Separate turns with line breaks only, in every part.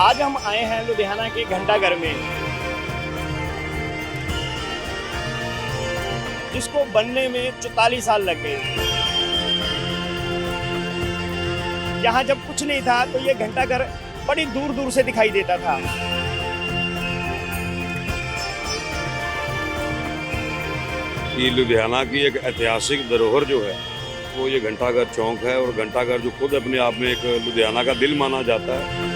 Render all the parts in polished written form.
आज हम आए हैं लुधियाना के घंटाघर में, जिसको बनने में 44 साल लग गए। यहाँ जब कुछ नहीं था तो ये घंटाघर बड़ी दूर दूर से दिखाई देता था।
कि लुधियाना की एक ऐतिहासिक धरोहर जो है वो ये घंटाघर चौक है, और घंटाघर जो खुद अपने आप में एक लुधियाना का दिल माना जाता है।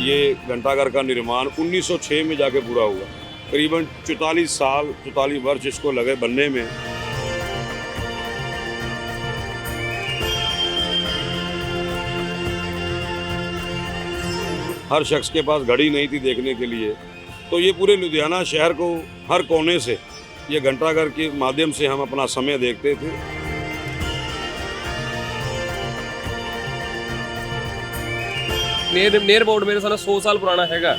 ये घंटाघर का निर्माण 1906 में जाके पूरा हुआ। करीबन 44 वर्ष इसको लगे बनने में। हर शख्स के पास घड़ी नहीं थी देखने के लिए, तो ये पूरे लुधियाना शहर को हर कोने से ये घंटाघर के माध्यम से हम अपना समय देखते थे।
नेर बोर्ड मेरे साथ 100 साल पुराना हैगा।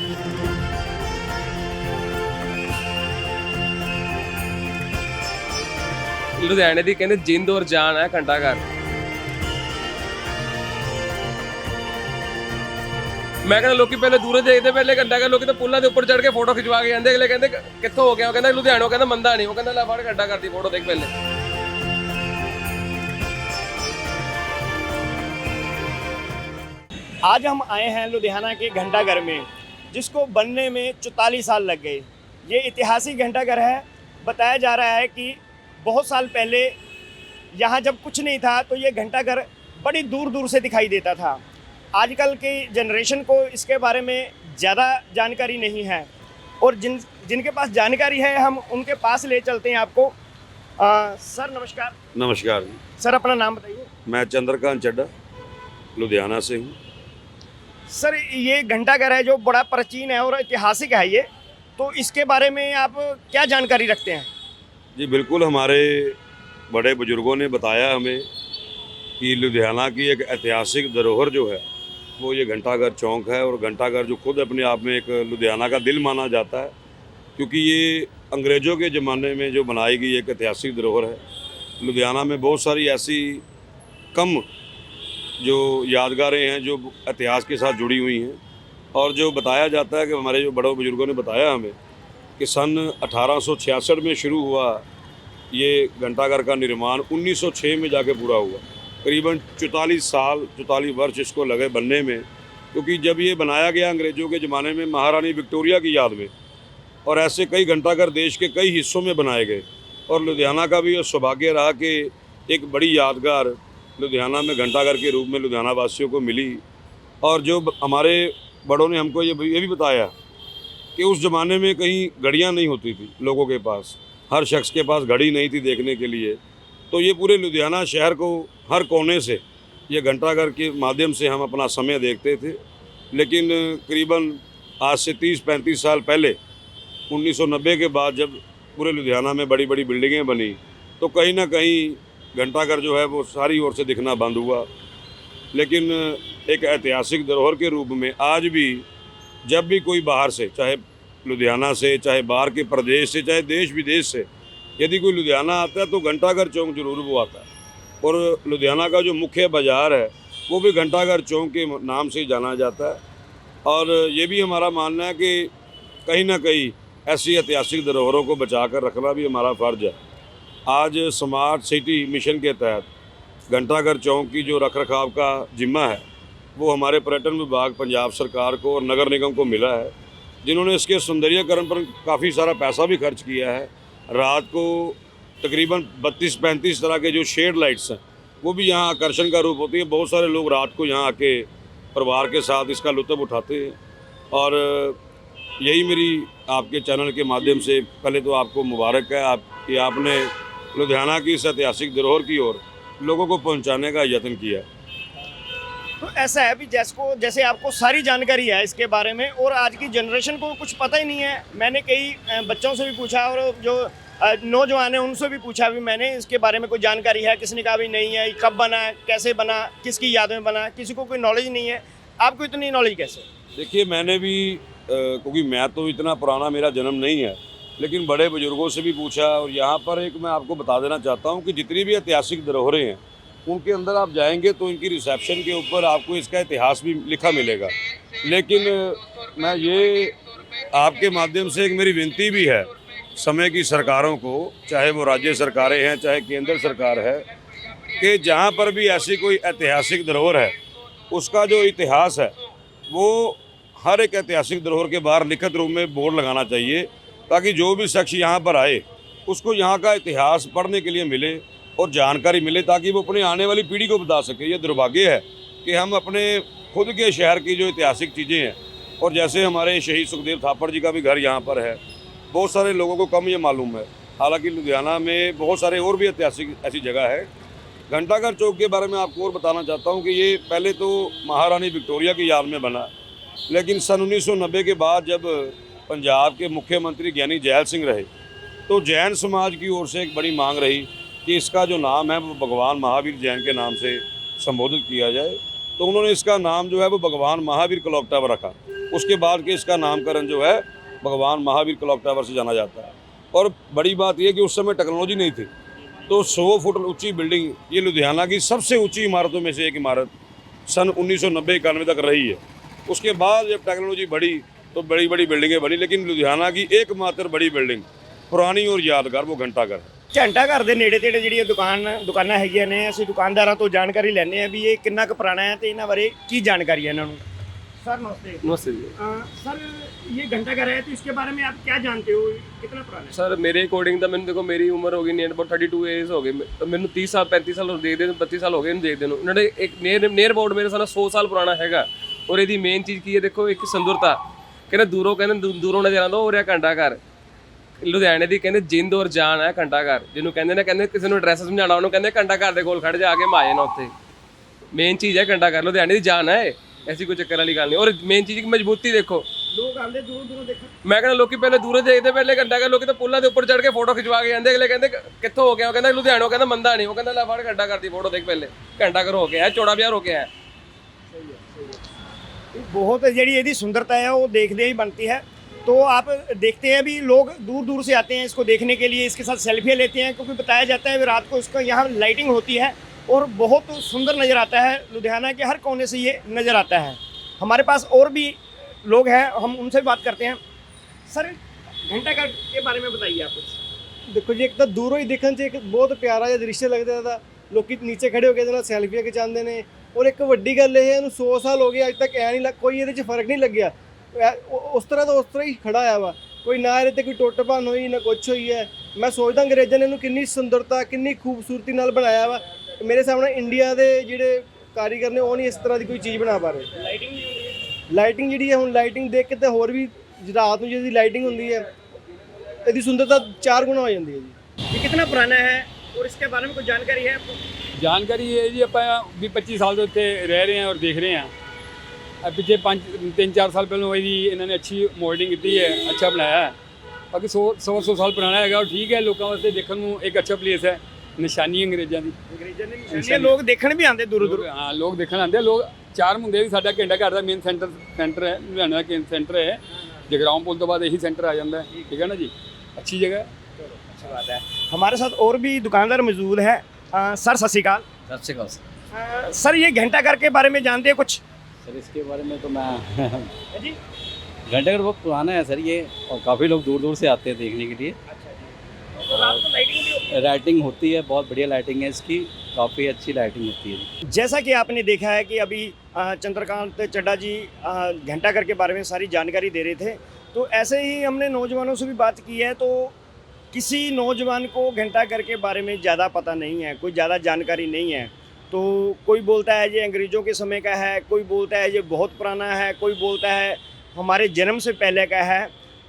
लुधियाने दी कहते जिंद और जान है घंटाघर। मैं कहना लोग पहले दूर देखते, पहले घंटाघर लोग तो पुलों के उपर चढ़ के फोटो खिंचवा के आते। अगले कहते कितों हो गया, वो कहता लुधियाना, कहता मंदा नहीं, वो कहता ला फड़ घंटाघर दी फोटो देख पहले।
आज हम आए हैं लुधियाना के घंटाघर में, जिसको बनने में 44 साल लग गए। ये ऐतिहासिक घंटाघर है। बताया जा रहा है कि बहुत साल पहले यहाँ जब कुछ नहीं था तो ये घंटाघर बड़ी दूर दूर से दिखाई देता था। आजकल की जनरेशन को इसके बारे में ज़्यादा जानकारी नहीं है, और जिनके पास जानकारी है हम उनके पास ले चलते हैं आपको। सर नमस्कार।
नमस्कार।
सर अपना नाम बताइए।
मैं चंद्रकांत चड्ढा लुधियाना से हूँ।
सर ये घंटाघर है जो बड़ा प्राचीन है और ऐतिहासिक है ये, तो इसके बारे में आप क्या जानकारी रखते हैं?
जी बिल्कुल, हमारे बड़े बुजुर्गों ने बताया हमें कि लुधियाना की एक ऐतिहासिक धरोहर जो है वो ये घंटाघर चौक है, और घंटाघर जो खुद अपने आप में एक लुधियाना का दिल माना जाता है, क्योंकि ये अंग्रेज़ों के ज़माने में जो बनाई गई एक ऐतिहासिक धरोहर है। लुधियाना में बहुत सारी ऐसी कम जो यादगारें हैं जो इतिहास के साथ जुड़ी हुई हैं, और जो बताया जाता है कि हमारे जो बड़े बुजुर्गों ने बताया हमें कि सन 1866 में शुरू हुआ ये घंटाघर का निर्माण, 1906 में जाके पूरा हुआ। करीबन 44 वर्ष इसको लगे बनने में, क्योंकि जब ये बनाया गया अंग्रेज़ों के ज़माने में महारानी विक्टोरिया की याद में, और ऐसे कई घंटाघर देश के कई हिस्सों में बनाए गए, और लुधियाना का भी यह सौभाग्य रहा कि एक बड़ी यादगार लुधियाना में घंटाघर के रूप में लुधियाना वासियों को मिली। और जो हमारे बड़ों ने हमको ये भी बताया कि उस ज़माने में कहीं घड़ियाँ नहीं होती थी लोगों के पास, हर शख्स के पास घड़ी नहीं थी देखने के लिए, तो ये पूरे लुधियाना शहर को हर कोने से ये घंटाघर के माध्यम से हम अपना समय देखते थे। लेकिन करीबन आज से 30-35 साल पहले 1990 के बाद जब पूरे लुधियाना में बड़ी बड़ी बिल्डिंगें बनी, तो कहीं ना कहीं घंटाघर जो है वो सारी ओर से दिखना बंद हुआ। लेकिन एक ऐतिहासिक धरोहर के रूप में आज भी जब भी कोई बाहर से, चाहे लुधियाना से, चाहे बाहर के प्रदेश से, चाहे देश विदेश से यदि कोई लुधियाना आता है तो घंटाघर चौक जरूर वो आता है। और लुधियाना का जो मुख्य बाज़ार है वो भी घंटाघर चौक के नाम से ही जाना जाता है। और ये भी हमारा मानना है कि कहीं ना कहीं ऐसी ऐतिहासिक धरोहरों को बचा कर रखना भी हमारा फ़र्ज है। आज स्मार्ट सिटी मिशन के तहत घंटाघर चौक की जो रख रखाव का जिम्मा है वो हमारे पर्यटन विभाग, पंजाब सरकार को और नगर निगम को मिला है, जिन्होंने इसके सौंदर्यीकरण पर काफ़ी सारा पैसा भी खर्च किया है। रात को तकरीबन 32-35 तरह के जो शेड लाइट्स हैं वो भी यहाँ आकर्षण का रूप होती है। बहुत सारे लोग रात को यहाँ आके परिवार के साथ इसका लुत्फ़ उठाते हैं। और यही मेरी आपके चैनल के माध्यम से पहले तो आपको मुबारक है कि आपने लुधियाना की इस ऐतिहासिक धरोहर की ओर लोगों को पहुंचाने का यत्न किया।
तो ऐसा है भी जैसे आपको सारी जानकारी है इसके बारे में, और आज की जनरेशन को कुछ पता ही नहीं है। मैंने कई बच्चों से भी पूछा और जो नौजवान हैं उनसे भी पूछा भी मैंने, इसके बारे में कोई जानकारी है? किसी ने कहा भी नहीं है। कब बना, कैसे बना, किसकी याद में बना, किसी को कोई नॉलेज नहीं है। आपको इतनी नॉलेज कैसे?
देखिए, मैंने भी क्योंकि मैं तो इतना पुराना मेरा जन्म नहीं है, लेकिन बड़े बुजुर्गों से भी पूछा। और यहाँ पर एक मैं आपको बता देना चाहता हूँ कि जितनी भी ऐतिहासिक धरोहरें हैं उनके अंदर आप जाएंगे तो इनकी रिसेप्शन के ऊपर आपको इसका इतिहास भी लिखा मिलेगा। लेकिन मैं ये आपके माध्यम से एक मेरी विनती भी है समय की सरकारों को, चाहे वो राज्य सरकारें हैं चाहे केंद्र सरकार है, कि जहाँ पर भी ऐसी कोई ऐतिहासिक धरोहर है उसका जो इतिहास है वो हर एक ऐतिहासिक धरोहर के बाहर लिखित रूप में बोर्ड लगाना चाहिए, ताकि जो भी शख्स यहाँ पर आए उसको यहाँ का इतिहास पढ़ने के लिए मिले और जानकारी मिले, ताकि वो अपनी आने वाली पीढ़ी को बता सके। ये दुर्भाग्य है कि हम अपने खुद के शहर की जो ऐतिहासिक चीज़ें हैं, और जैसे हमारे शहीद सुखदेव थापर जी का भी घर यहाँ पर है, बहुत सारे लोगों को कम ये मालूम है। हालांकि लुधियाना में बहुत सारे और भी ऐतिहासिक ऐसी जगह है। घंटाघर चौक के बारे में आपको और बताना चाहता हूँ कि ये पहले तो महारानी विक्टोरिया की याद में बना, लेकिन सन 1990 के बाद जब पंजाब के मुख्यमंत्री ज्ञानी जैल सिंह रहे तो जैन समाज की ओर से एक बड़ी मांग रही कि इसका जो नाम है वो भगवान महावीर जैन के नाम से संबोधित किया जाए। तो उन्होंने इसका नाम जो है वो भगवान महावीर क्लॉक टावर रखा। उसके बाद के इसका नामकरण जो है भगवान महावीर क्लॉक टावर से जाना जाता है। और बड़ी बात यह कि उस समय टेक्नोलॉजी नहीं थी, तो 100 फुट ऊंची बिल्डिंग, ये लुधियाना की सबसे ऊंची इमारतों में से एक इमारत सन 1990-91 तक रही है। उसके बाद जब टेक्नोलॉजी बढ़ी तो बड़ी बड़ी बिल्डिंगें बनी, लेकिन लुधियाना की एकमात्र बड़ी बिल्डिंग पुरानी और यादगार वो घंटाघर है।
ਘੰਟਾਘਰ ਦੇ ਨੇੜੇ ਤੇੜੇ ਜਿਹੜੀਆਂ ਦੁਕਾਨਾਂ ਹੈਗੀਆਂ ਨੇ, ਅਸੀਂ ਦੁਕਾਨਦਾਰਾਂ ਤੋਂ ਜਾਣਕਾਰੀ ਲੈਣੇ ਆ ਵੀ ਇਹ ਕਿੰਨਾ ਕੁ ਪੁਰਾਣਾ ਹੈ ਤੇ ਇਹਨਾਂ ਬਾਰੇ ਕੀ ਜਾਣਕਾਰੀ ਹੈ ਇਹਨਾਂ ਨੂੰ। सर नमस्ते।
नमस्ते जी।
सर ये घंटाघर है तो इसके बारे में आप क्या जानते हो, कितना पुराना है?
सर मेरे अकॉर्डिंग तो मैंने देखो मेरी उम्र हो गई नियर अबाउट 32 ईयर्स हो गए, तो मैंने 30 साल 35 साल देखते 32 साल हो गए देखते ਨੂੰ। ਇਹਨਾਂ ਨੇ ਇੱਕ ਨੀਅਰ ਅਬਾਊਟ ਮੇਰੇ ਸਾਲ 100 ਸਾਲ ਪੁਰਾਣਾ ਹੈਗਾ। ਔਰ ਇਹਦੀ ਮੇਨ ਚੀਜ਼ ਕੀ ਹੈ ਦੇਖੋ, ਇੱਕ ਸੁੰਦਰਤਾ, ਕਹਿੰਦੇ ਦੂਰੋਂ ਨਜ਼ਰ ਆਉਂਦਾ ਹੋ ਰਿਹਾ ਘੰਟਾਘਰ। ਲੁਧਿਆਣੇ ਦੀ ਕਹਿੰਦੇ ਜਿੰਦ ਔਰ ਜਾਨ ਹੈ ਘੰਟਾਘਰ, ਜਿਹਨੂੰ ਕਹਿੰਦੇ ਨੇ, ਕਹਿੰਦੇ ਕਿਸੇ ਨੂੰ ਐਡਰੈਸ ਸਮਝਾਉਣਾ ਉਹਨੂੰ ਕਹਿੰਦੇ ਘੰਟਾਘਰ ਦੇ ਕੋਲ ਖੜ ਜਾ ਕੇ ਮਾਏ ਨਾ ਉੱਥੇ। ਮੇਨ ਚੀਜ਼ ਹੈ ਘੰਟਾਘਰ, ਲੁਧਿਆਣੇ ਦੀ ਜਾਨ ਹੈ, ऐसी कोई चक्कर वाली गल नहीं। और मेन चीज़ की मजबूती देखो,
लोग आंदे दूरों देखो।
मैं कहना लोग पहले दूरों देखते, पहले घंटाघर लोग तो पुलों के ऊपर चढ़ के फोटो खिंचवा के जाते, अगले कहते कितों हो गया, कहता लुधियाणों, कहता मंदा नहीं, वो कहता ला फड़ घंटाघर की फोटो देख, पहले घंटाघर हो गया है, चौड़ा बिहार हो गया है।
बहुत ਜਿਹੜੀ ਇਹਦੀ सुंदरता है वो देखते ही बनती है। तो आप देखते हैं भी लोग दूर दूर से आते हैं इसको देखने के लिए, इसके साथ सेल्फियाँ लेते हैं, क्योंकि बताया जाता है रात को इसका यहाँ लाइटिंग होती है और बहुत सुंदर नज़र आता है। लुधियाना के हर कोने से ये नज़र आता है। हमारे पास और भी लोग हैं, हम उनसे बात करते हैं। सर घंटाघर के बारे में बताइए आप कुछ।
ਦੇਖੋ ਜੀ, ਇੱਕ ਤਾਂ ਦੂਰੋਂ ਹੀ ਦੇਖਣ 'ਚ ਇੱਕ ਬਹੁਤ ਪਿਆਰਾ ਜਿਹਾ ਦ੍ਰਿਸ਼ ਲੱਗਦਾ ਦਾ, ਲੋਕੀ ਨੀਚੇ ਖੜੇ ਹੋ ਕੇ ਇਹਦੇ ਨਾਲ ਸੈਲਫੀਆਂ ਖਿਚਾਉਂਦੇ ਨੇ। ਔਰ ਇੱਕ ਵੱਡੀ ਗੱਲ ਇਹ ਹੈ, ਇਹਨੂੰ 100 ਸਾਲ ਹੋ ਗਏ ਅੱਜ ਤੱਕ ਐ ਨਹੀਂ ਕੋਈ ਇਹਦੇ 'ਚ ਫਰਕ ਨਹੀਂ ਲੱਗਿਆ। ਉਸ ਤਰ੍ਹਾਂ ਦਾ ਉਸ ਤਰ੍ਹਾਂ ਹੀ ਖੜਾ ਆ ਵਾ, ਕੋਈ ਨਾ ਇਹਦੇ 'ਤੇ ਕੋਈ ਟੁੱਟ ਭੰਨ ਹੋਈ ਨਾ ਕੁਛ ਹੋਈ ਹੈ। ਮੈਂ ਸੋਚਦਾ ਅੰਗਰੇਜ਼ਾਂ ਨੇ ਇਹਨੂੰ ਕਿੰਨੀ ਸੁੰਦਰਤਾ ਕਿੰਨੀ ਖੂਬਸੂਰਤੀ ਨਾਲ ਬਣਾਇਆ ਵਾ। ਮੇਰੇ ਸਾਹਮਣੇ ਇੰਡੀਆ ਦੇ ਜਿਹੜੇ ਕਾਰੀਗਰ ਨੇ ਉਹ ਨਹੀਂ ਇਸ ਤਰ੍ਹਾਂ ਦੀ ਕੋਈ ਚੀਜ਼ ਬਣਾ ਪਾ ਰਹੇ। ਲਾਈਟਿੰਗ ਜਿਹੜੀ ਹੈ, ਹੁਣ ਲਾਈਟਿੰਗ ਦੇਖ ਕੇ ਤਾਂ ਹੋਰ ਵੀ ਰਾਤ ਨੂੰ ਜਿਹਦੀ ਲਾਈਟਿੰਗ ਹੁੰਦੀ ਹੈ ਇਹਦੀ ਸੁੰਦਰਤਾ 4 ਗੁਣਾ ਹੋ ਜਾਂਦੀ ਹੈ ਜੀ।
ये कितना पुराना है और इसके बारे में कुछ जानकारी है आपको?
ਜਾਣਕਾਰੀ ਇਹ ਜੀ, ਆਪਾਂ 20-25 ਸਾਲ ਦੇ ਉੱਤੇ ਰਹਿ ਰਹੇ ਹਾਂ ਔਰ ਦੇਖ ਰਹੇ ਹਾਂ। ਪਿੱਛੇ 3-4 ਸਾਲ ਪਹਿਲਾਂ ਇਹਦੀ ਇਹਨਾਂ ਨੇ ਅੱਛੀ ਮੋਲਡਿੰਗ ਕੀਤੀ ਹੈ, ਅੱਛਾ ਬਣਾਇਆ ਹੈ। ਬਾਕੀ 100 ਸਾਲ ਪੁਰਾਣਾ ਹੈਗਾ, ਔਰ ਠੀਕ ਹੈ, ਲੋਕਾਂ ਵਾਸਤੇ ਦੇਖਣ ਨੂੰ ਇੱਕ ਅੱਛਾ ਪਲੇਸ ਹੈ, ਨਿਸ਼ਾਨੀ ਅੰਗਰੇਜ਼ਾਂ ਦੀ।
ये लोग देखने भी आते दूर दूर।
ਹਾਂ, ਲੋਕ ਦੇਖਣ ਆਉਂਦੇ। ਲੋਕ ਚਾਰ ਮੁੰਡੇ ਵੀ, ਸਾਡਾ ਘੰਟਾਘਰ ਦਾ ਮੇਨ ਸੈਂਟਰ ਹੈ, ਲੁਧਿਆਣਾ ਦਾ ਸੈਂਟਰ ਹੈ। ਜਗਰਾਉਂ ਪੁਲ ਤੋਂ ਬਾਅਦ ਇਹੀ ਸੈਂਟਰ ਆ ਜਾਂਦਾ ਹੈ, ਠੀਕ ਹੈ ਨਾ ਜੀ। अच्छी जगह है।
अच्छी बात है। हमारे साथ और भी दुकानदार मौजूद है। सर सत श्री अकाल।
सत श्री अकाल
सर ये घंटाघर के बारे में जानते हैं कुछ?
सर, इसके बारे में तो मैं
जी,
घंटाघर बहुत पुराना है सर ये, और काफ़ी लोग दूर दूर से आते हैं देखने के लिए।
तो रात को लाइटिंग भी होती
लाइटिंग होती है, बहुत बढ़िया लाइटिंग है इसकी, काफ़ी अच्छी लाइटिंग होती है।
जैसा कि आपने देखा है कि अभी चंद्रकांत चड्डा जी घंटाघर के बारे में सारी जानकारी दे रहे थे, तो ऐसे ही हमने नौजवानों से भी बात की है, तो किसी नौजवान को घंटाघर के बारे में ज़्यादा पता नहीं है, कोई ज़्यादा जानकारी नहीं है। तो कोई बोलता है ये अंग्रेज़ों के समय का है, कोई बोलता है ये बहुत पुराना है, कोई बोलता है हमारे जन्म से पहले का है।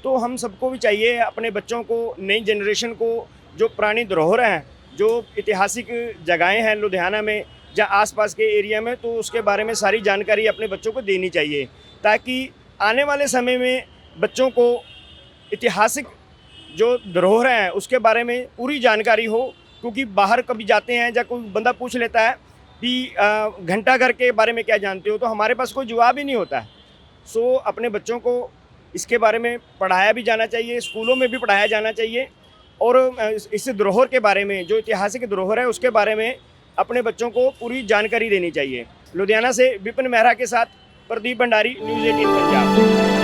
तो हम सबको भी चाहिए अपने बच्चों को, नई जनरेशन को, जो पुरानी धरोहर हैं, जो ऐतिहासिक जगहें हैं लुधियाना में या आसपास के एरिया में, तो उसके बारे में सारी जानकारी अपने बच्चों को देनी चाहिए, ताकि आने वाले समय में बच्चों को ऐतिहासिक जो धरोहर हैं उसके बारे में पूरी जानकारी हो। क्योंकि बाहर कभी जाते हैं या कोई बंदा पूछ लेता है कि घंटाघर के बारे में क्या जानते हो, तो हमारे पास कोई जवाब ही नहीं होता है। सो अपने बच्चों को इसके बारे में पढ़ाया भी जाना चाहिए, स्कूलों में भी पढ़ाया जाना चाहिए, और इस धरोहर के बारे में, जो ऐतिहासिक धरोहर है उसके बारे में अपने बच्चों को पूरी जानकारी देनी चाहिए। लुधियाना से विपिन मेहरा के साथ प्रदीप भंडारी, न्यूज़ 18 पंजाब।